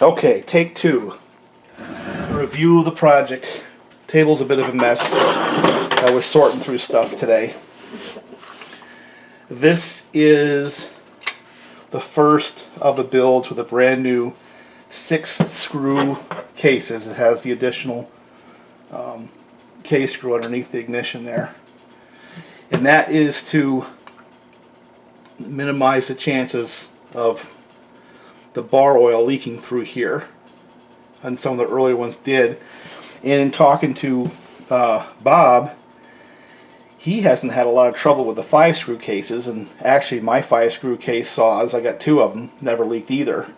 Okay, take two. Review of the project. Table's a bit of a mess. I was sorting through stuff today. This is the first of the builds with a brand new 6-screw cases. It has the additional case screw underneath the ignition there. And that is to minimize the chances of the bar oil leaking through here. And some of the earlier ones did. And in talking to Bob, he hasn't had a lot of trouble with the 5-screw cases, and actually my 5-screw case saws, I got 2 of them, never leaked either.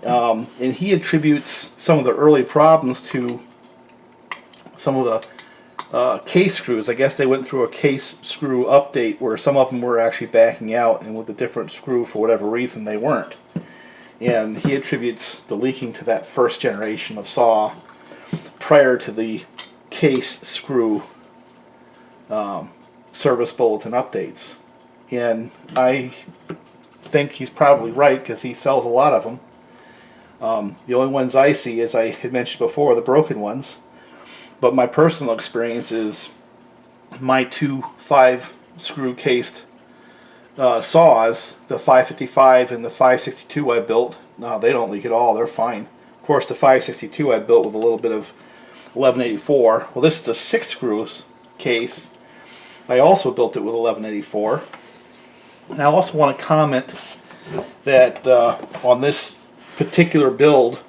And he attributes some of the early problems to some of the case screws. I guess they went through a case screw update where some of them were actually backing out, and with a different screw for whatever reason they weren't. And he attributes the leaking to that first generation of saw prior to the case screw service bulletin updates. And I think he's probably right, because he sells a lot of them. The only ones I see, as I had mentioned before, are the broken ones. But my personal experience is my 2 5-screw cased saws, the 555 and the 562 I built, no, they don't leak at all. They're fine. Of course, the 562 I built with a little bit of 1184. Well, this is a 6-screw case. I also built it with 1184. And I also want to comment that on this particular build,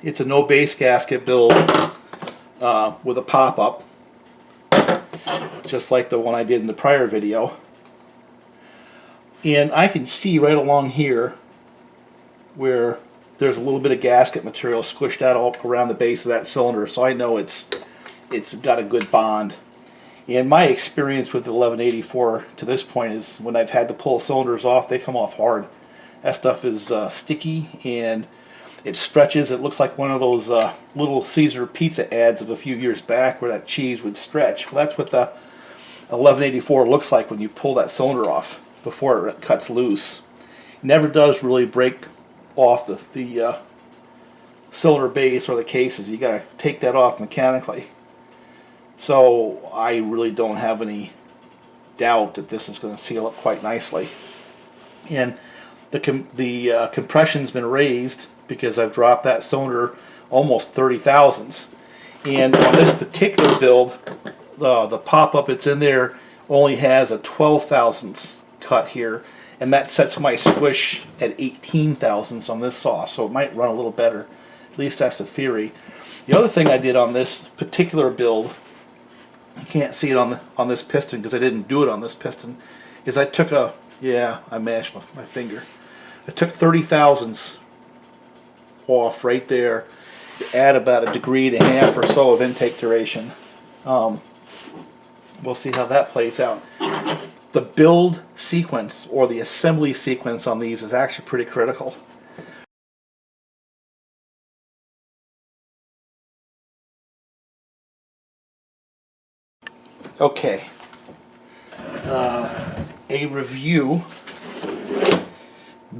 it's a no base gasket build with a pop-up, just like the one I did in the prior video. And I can see right along here where there's a little bit of gasket material squished out all around the base of that cylinder, so I know it's got a good bond. And my experience with the 1184 to this point is when I've had to pull cylinders off, they come off hard. That stuff is sticky, and it stretches. It looks like one of those little Caesar pizza ads of a few years back where that cheese would stretch. Well, that's what the 1184 looks like when you pull that cylinder off before it cuts loose. It never does really break off the cylinder base or the cases. You got to take that off mechanically. So I really don't have any doubt that this is going to seal up quite nicely. And the compression's been raised because I've dropped that cylinder almost 30 thousandths. And on this particular build, the pop-up that's in there only has a 12 thousandths cut here, and that sets my squish at 18 thousandths on this saw, so it might run a little better. At least that's the theory. The other thing I did on this particular build, you can't see it on this piston because I didn't do it on this piston, is I took I mashed my finger. I took 30 thousandths off right there to add about 1.5 degrees or so of intake duration. We'll see how that plays out. The build sequence, or the assembly sequence on these, is actually pretty critical. Okay, a review.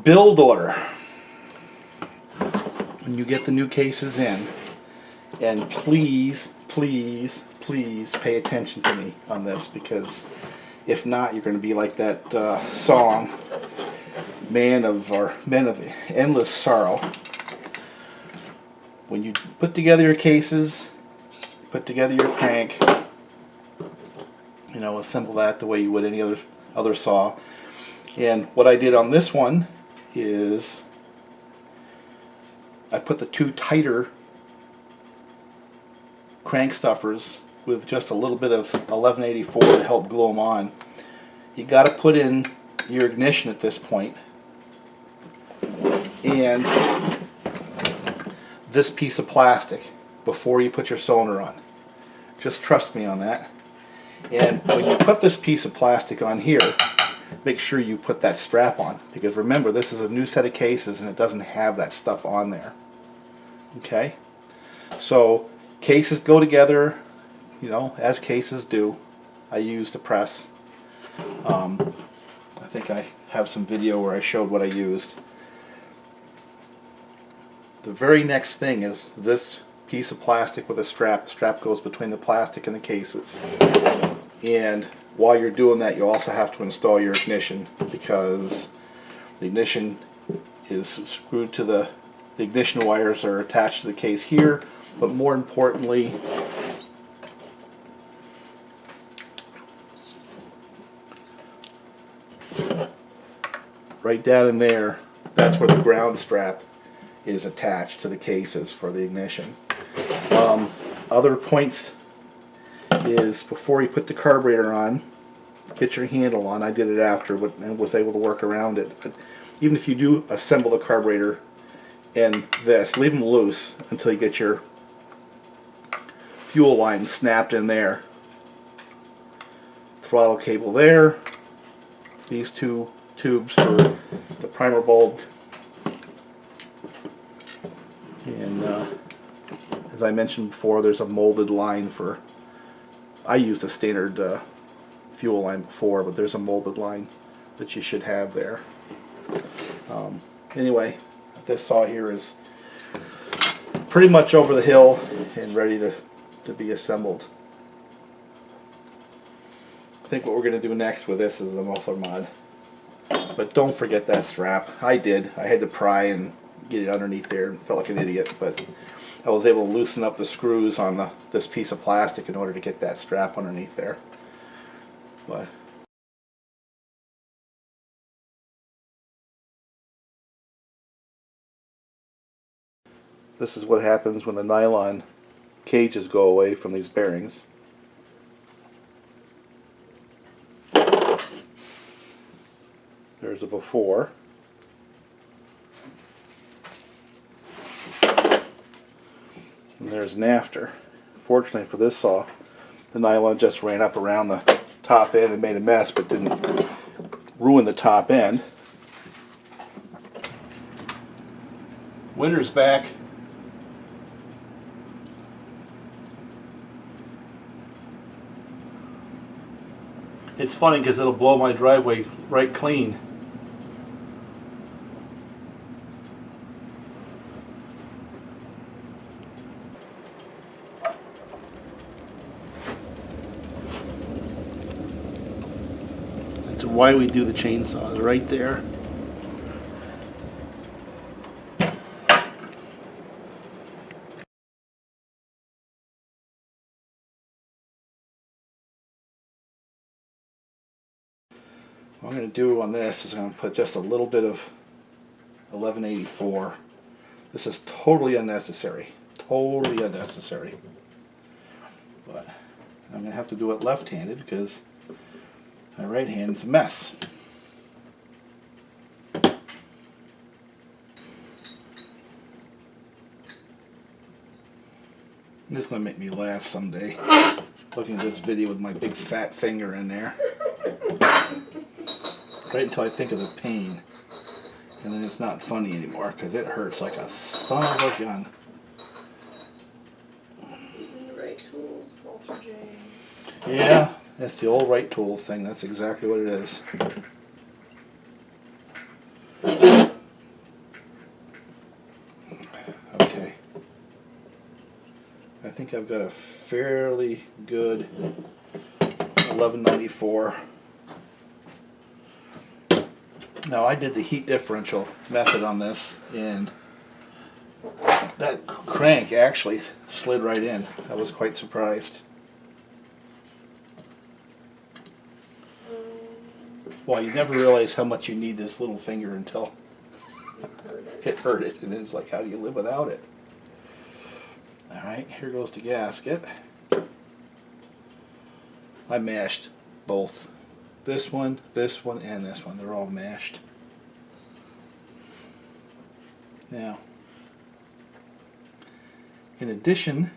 Build order. When you get the new cases in, and please, please, please pay attention to me on this, because if not, you're going to be like that song, Men of Endless Sorrow. When you put together your cases, put together your crank, assemble that the way you would any other saw. And what I did on this one is I put the 2 tighter crank stuffers with just a little bit of 1184 to help glue them on. You got to put in your ignition at this point, and this piece of plastic before you put your cylinder on. Just trust me on that. And when you put this piece of plastic on here, make sure you put that strap on, because remember, this is a new set of cases and it doesn't have that stuff on there. Okay, so cases go together, as cases do. I used a press. I think I have some video where I showed what I used. The very next thing is this piece of plastic with a strap. The strap goes between the plastic and the cases. And while you're doing that, you also have to install your ignition, because the ignition is screwed to the ignition wires are attached to the case here, but more importantly, right down in there, that's where the ground strap is attached to the cases for the ignition. Other points is before you put the carburetor on, get your handle on. I did it after, but and was able to work around it. But even if you do assemble the carburetor and this, leave them loose until you get your fuel line snapped in there. Throttle cable there. These two tubes for the primer bulb. And as I mentioned before, there's a molded line for, I used a standard fuel line before, but there's a molded line that you should have there. Anyway, this saw here is pretty much over the hill and ready to be assembled. I think what we're going to do next with this is a muffler mod. But don't forget that strap. I did. I had to pry and get it underneath there and felt like an idiot, but I was able to loosen up the screws on this piece of plastic in order to get that strap underneath there. But this is what happens when the nylon cages go away from these bearings. There's a before. And there's an after. Fortunately for this saw, the nylon just ran up around the top end and made a mess, but didn't ruin the top end. Winter's back. It's funny because it'll blow my driveway right clean. That's why we do the chainsaws right there. What I'm going to do on this is I'm going to put just a little bit of 1184. This is totally unnecessary. Totally unnecessary. But I'm going to have to do it left-handed because my right hand's a mess. This is going to make me laugh someday, looking at this video with my big fat finger in there. Right until I think of the pain. And then it's not funny anymore because it hurts like a son of a gun. Right tools, Walter J. Yeah, that's the old right tools thing. That's exactly what it is. Okay. I think I've got a fairly good 1194. Now I did the heat differential method on this, and that crank actually slid right in. I was quite surprised. Well, you never realize how much you need this little finger until it hurt it, and then it's like, how do you live without it? Alright, here goes the gasket. I mashed both. This one, and this one. They're all mashed. Now, in addition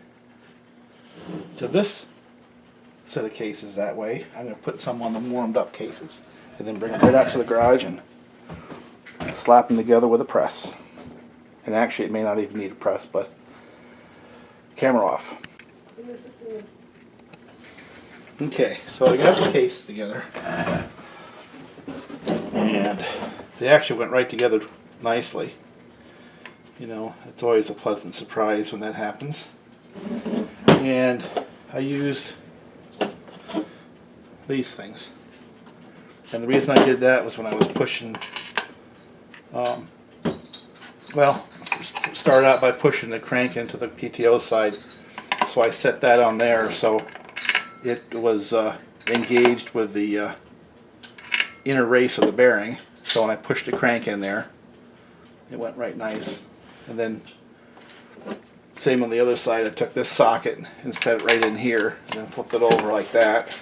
to this set of cases that way, I'm going to put some on the warmed up cases and then bring them right out to the garage and slap them together with a press. And actually it may not even need a press, but camera off. Okay, so I got the case together, and they actually went right together nicely. You know, it's always a pleasant surprise when that happens. And I used these things. And the reason I did that was when I was pushing, well, started out by pushing the crank into the PTO side. So I set that on there so it was engaged with the inner race of the bearing. So when I pushed the crank in there, it went right nice. And then same on the other side, I took this socket and set it right in here and then flipped it over like that.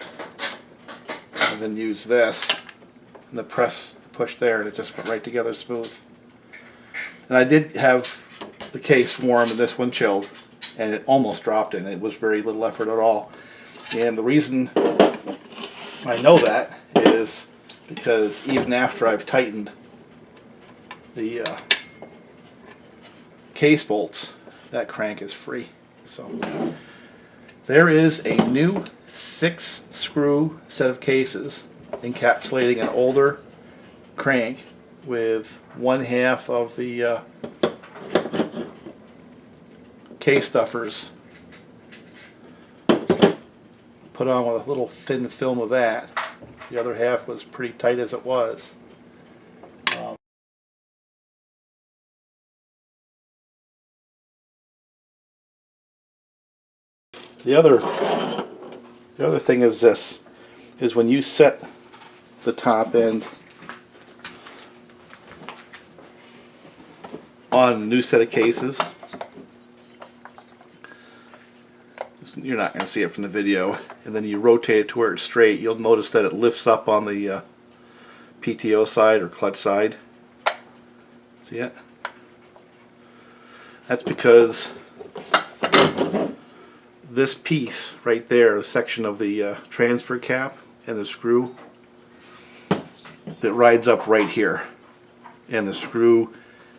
And then used this and the push there and it just went right together smooth. And I did have the case warm and this one chilled and it almost dropped in. It was very little effort at all. And the reason I know that is because even after I've tightened the case bolts, that crank is free. So there is a new 6-screw set of cases encapsulating an older crank with 1/2 of the case stuffers put on with a little thin film of that. The other half was pretty tight as it was. The other thing is this, is when you set the top end on a new set of cases, you're not going to see it from the video, and then you rotate it to where it's straight, you'll notice that it lifts up on the PTO side or clutch side. See it? That's because this piece right there, a section of the transfer cap and the screw that rides up right here, and the screw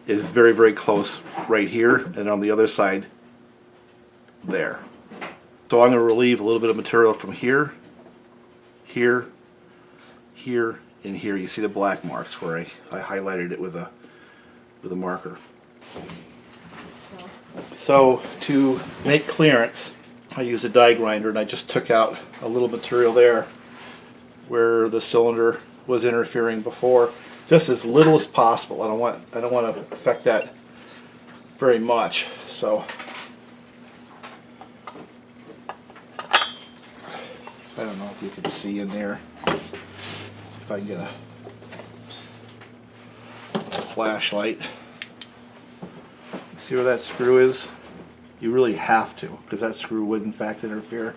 is very, very close right here and on the other side there. So I'm going to relieve a little bit of material from here, here, here, and here. You see the black marks where I highlighted it with a marker. So to make clearance, I used a die grinder and I just took out a little material there where the cylinder was interfering before, just as little as possible. I don't want to affect that very much. So I don't know if you can see in there. If I can get a flashlight. See where that screw is? You really have to, because that screw would in fact interfere.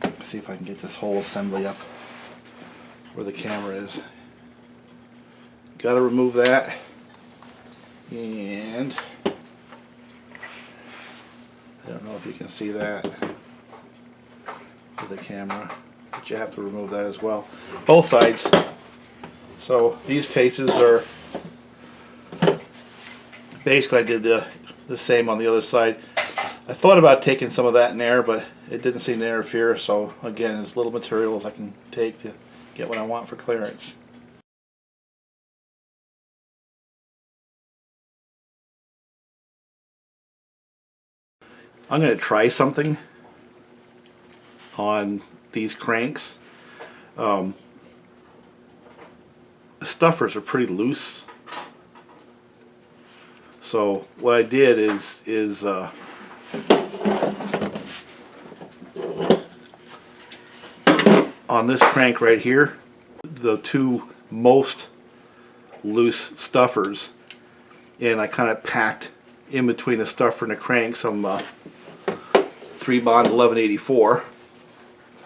Let's see if I can get this whole assembly up where the camera is. Got to remove that, and I don't know if you can see that with the camera, but you have to remove that as well. Both sides. So these cases are basically, I did the same on the other side. I thought about taking some of that in there, but it didn't seem to interfere. So again, as little material as I can take to get what I want for clearance. I'm going to try something on these cranks. The stuffers are pretty loose. So what I did is on this crank right here, the two most loose stuffers, and I kind of packed in between the stuffer and the crank some 3-bond 1184,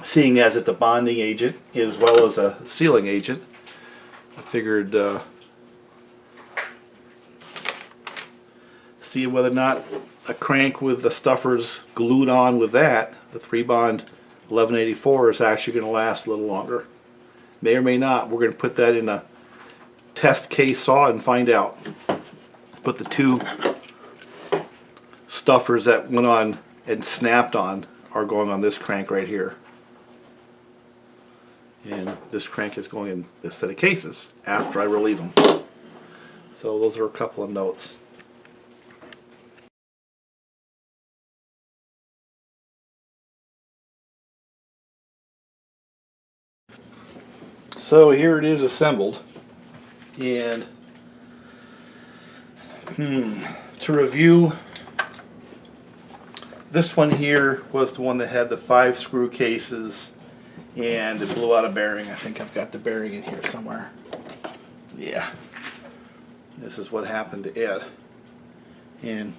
seeing as it's a bonding agent as well as a sealing agent. I figured see whether or not a crank with the stuffers glued on with that, the 3-bond 1184, is actually going to last a little longer. May or may not. We're going to put that in a test case saw and find out. But the two stuffers that went on and snapped on are going on this crank right here. And this crank is going in this set of cases after I relieve them. So those are a couple of notes. So here it is assembled, and to review, this one here was the one that had the 5 screw cases and it blew out a bearing. I think I've got the bearing in here somewhere. Yeah, this is what happened to it, and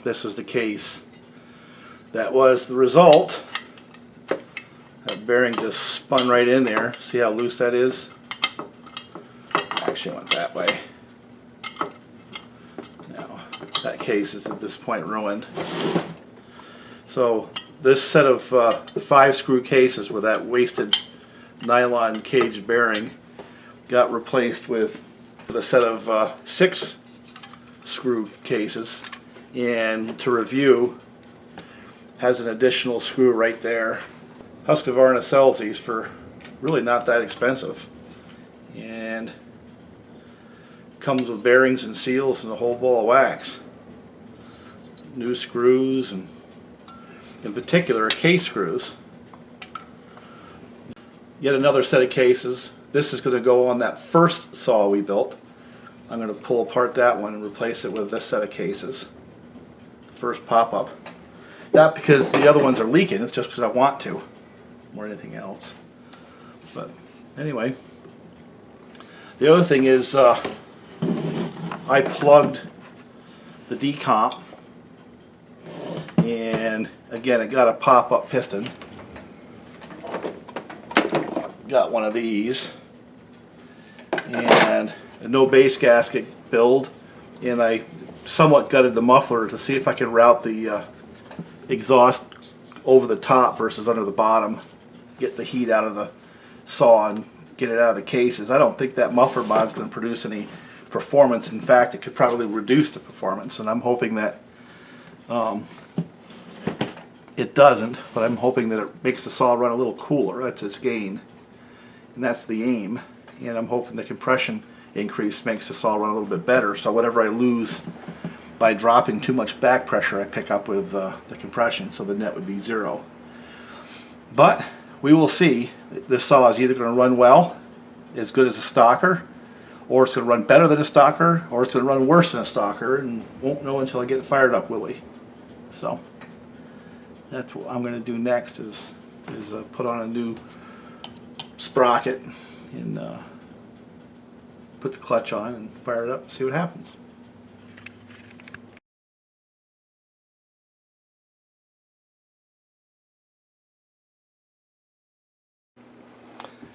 this was the case. That was the result. That bearing just spun right in there. See how loose that is? Actually, it went that way. Now, that case is at this point ruined. So this set of 5 screw cases with that wasted nylon cage bearing got replaced with a set of 6 screw cases. And to review, has an additional screw right there. Husqvarna sells these for really not that expensive, and comes with bearings and seals and a whole ball of wax. New screws, and in particular case screws. Yet another set of cases. This is going to go on that first saw we built. I'm going to pull apart that one and replace it with this set of cases. First pop-up. Not because the other ones are leaking, it's just because I want to, more than anything else. But anyway, the other thing is I plugged the decomp, and again it got a pop-up piston. Got one of these, and a no base gasket build, and I somewhat gutted the muffler to see if I could route the exhaust over the top versus under the bottom, get the heat out of the saw and get it out of the cases. I don't think that muffler mod is going to produce any performance. In fact, it could probably reduce the performance, and I'm hoping that it doesn't, but I'm hoping that it makes the saw run a little cooler. That's its gain, and that's the aim. And I'm hoping the compression increase makes the saw run a little bit better, so whatever I lose by dropping too much back pressure, I pick up with the compression, so the net would be 0. But we will see. This saw is either going to run well, as good as a stocker, or it's going to run better than a stocker, or it's going to run worse than a stocker, and won't know until I get it fired up, will we? So that's what I'm going to do next, is put on a new sprocket and put the clutch on and fire it up and see what happens.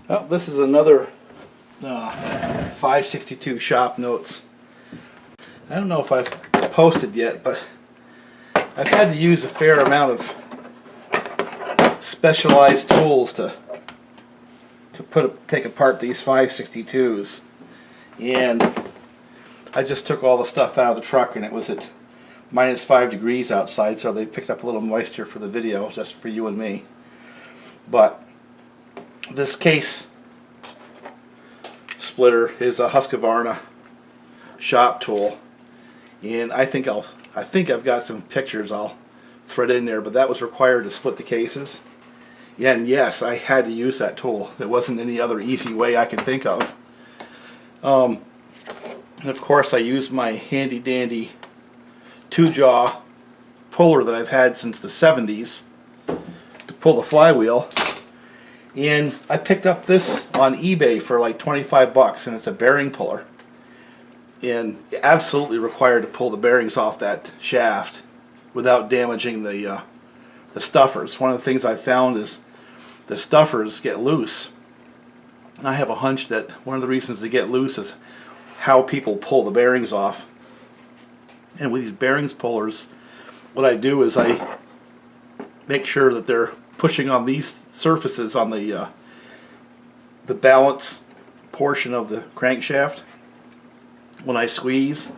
Well, this is another 562 shop notes. I don't know if I've posted yet, but I've had to use a fair amount of specialized tools to take apart these 562s, and I just took all the stuff out of the truck, and it was at -5 degrees outside, so they picked up a little moisture for the video, just for you and me. But this case splitter is a Husqvarna shop tool, and I think I've got some pictures I'll thread in there, but that was required to split the cases. Yeah, and yes, I had to use that tool. There wasn't any other easy way I could think of. And of course I used my handy dandy 2-jaw puller that I've had since the 70s to pull the flywheel. And I picked up this on eBay for like 25 bucks, and it's a bearing puller. And absolutely required to pull the bearings off that shaft without damaging the stuffers. One of the things I found is the stuffers get loose. And I have a hunch that one of the reasons they get loose is how people pull the bearings off. And with these bearings pullers, what I do is I make sure that they're pushing on these surfaces on the balance portion of the crankshaft when I squeeze,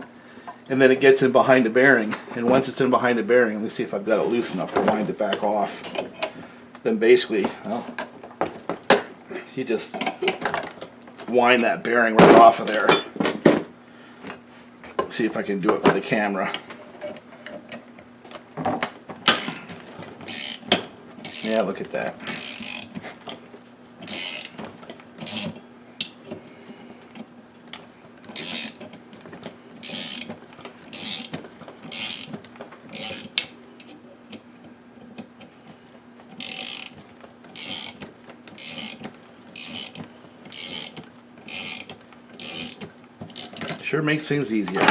and then it gets in behind the bearing, and once it's in behind the bearing, let me see if I've got it loose enough to wind it back off, then basically, well, you just wind that bearing right off of there. See if I can do it for the camera. Yeah, look at that. Sure makes things easier.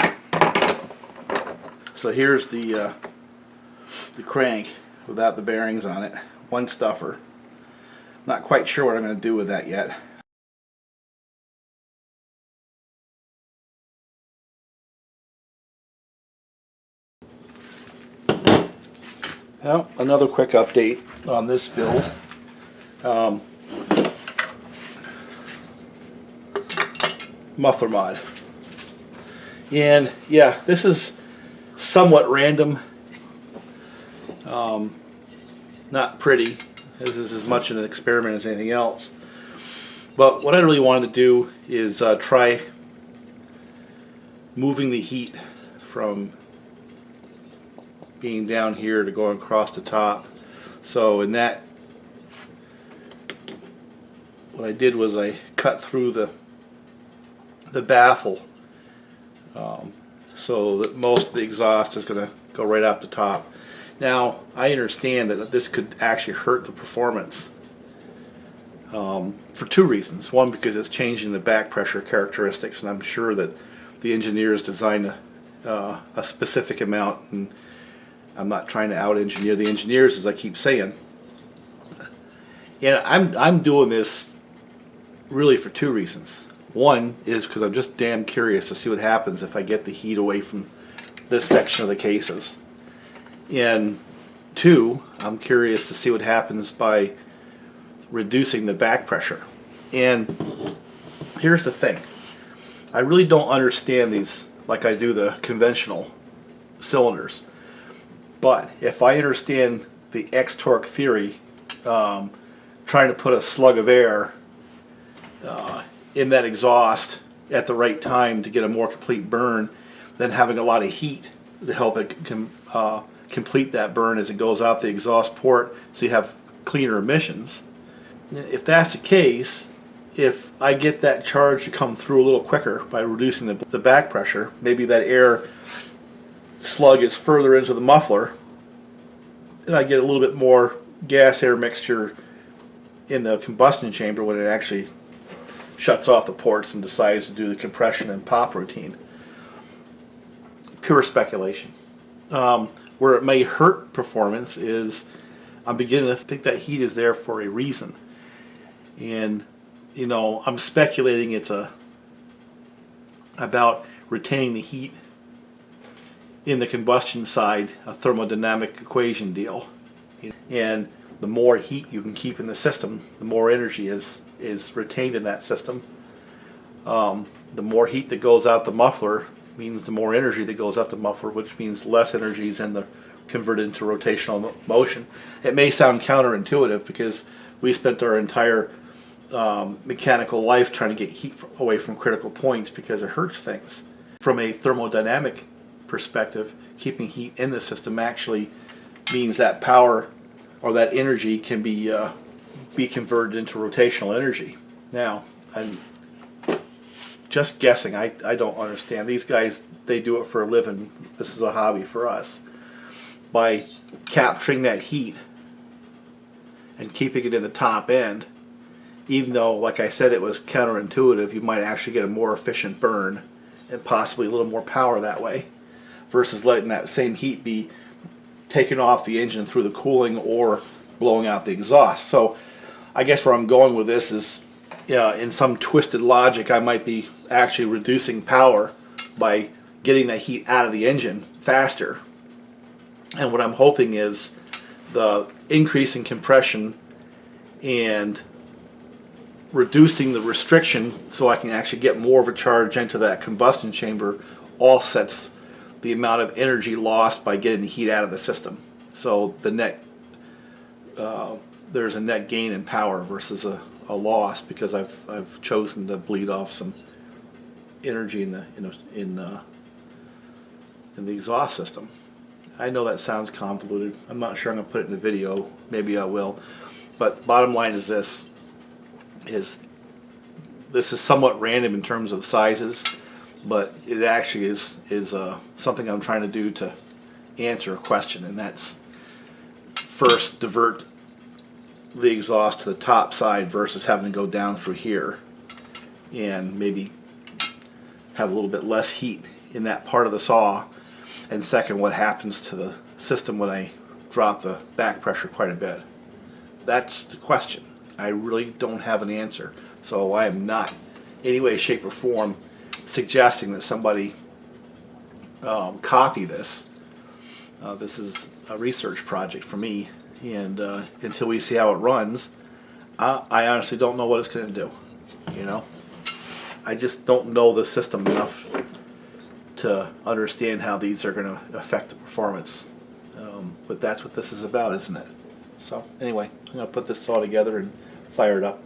So here's the crank without the bearings on it. One stuffer. Not quite sure what I'm going to do with that yet. Well, another quick update on this build. Muffler Mod. And yeah, this is somewhat random. Not pretty. This is as much an experiment as anything else. But what I really wanted to do is try moving the heat from being down here to going across the top. So in that, what I did was I cut through the baffle so that most of the exhaust is going to go right out the top. Now, I understand that this could actually hurt the performance for two reasons. One, because it's changing the back pressure characteristics, and I'm sure that the engineers designed a specific amount, and I'm not trying to out-engineer the engineers, as I keep saying. And I'm doing this really for two reasons. One is because I'm just damn curious to see what happens if I get the heat away from this section of the cases. And two, I'm curious to see what happens by reducing the back pressure. And here's the thing. I really don't understand these like I do the conventional cylinders. But if I understand the X-torque theory, trying to put a slug of air in that exhaust at the right time to get a more complete burn, then having a lot of heat to help it complete that burn as it goes out the exhaust port, so you have cleaner emissions. If that's the case, if I get that charge to come through a little quicker by reducing the back pressure, maybe that air slug is further into the muffler, and I get a little bit more gas-air mixture in the combustion chamber when it actually shuts off the ports and decides to do the compression and pop routine. Pure speculation. Where it may hurt performance is I'm beginning to think that heat is there for a reason. And, you know, I'm speculating it's about retaining the heat in the combustion side, a thermodynamic equation deal. And the more heat you can keep in the system, the more energy is retained in that system. The more heat that goes out the muffler means the more energy that goes out the muffler, which means less energy is converted into rotational motion. It may sound counterintuitive because we spent our entire mechanical life trying to get heat away from critical points because it hurts things. From a thermodynamic perspective, keeping heat in the system actually means that power or that energy can be converted into rotational energy. Now, I'm just guessing. I don't understand. These guys, they do it for a living. This is a hobby for us. By capturing that heat and keeping it in the top end, even though, like I said, it was counterintuitive, you might actually get a more efficient burn and possibly a little more power that way, versus letting that same heat be taken off the engine through the cooling or blowing out the exhaust. So I guess where I'm going with this is, in some twisted logic, I might be actually reducing power by getting that heat out of the engine faster. And what I'm hoping is the increase in compression and reducing the restriction so I can actually get more of a charge into that combustion chamber offsets the amount of energy lost by getting the heat out of the system. So the net, there's a net gain in power versus a a loss because I've chosen to bleed off some energy in the in the exhaust system. I know that sounds convoluted. I'm not sure I'm gonna put it in the video. Maybe I will. But bottom line is this: this is somewhat random in terms of the sizes, but it actually is something I'm trying to do to answer a question, and that's first divert the exhaust to the top side versus having to go down through here and maybe have a little bit less heat in that part of the saw. And second, what happens to the system when I drop the back pressure quite a bit. That's the question. I really don't have an answer. So I am not any way, shape, or form suggesting that somebody copy this. This is a research project for me, and until we see how it runs, I honestly don't know what it's going to do. You know, I just don't know the system enough to understand how these are going to affect the performance. But that's what this is about, isn't it? So anyway, I'm going to put this saw together and fire it up.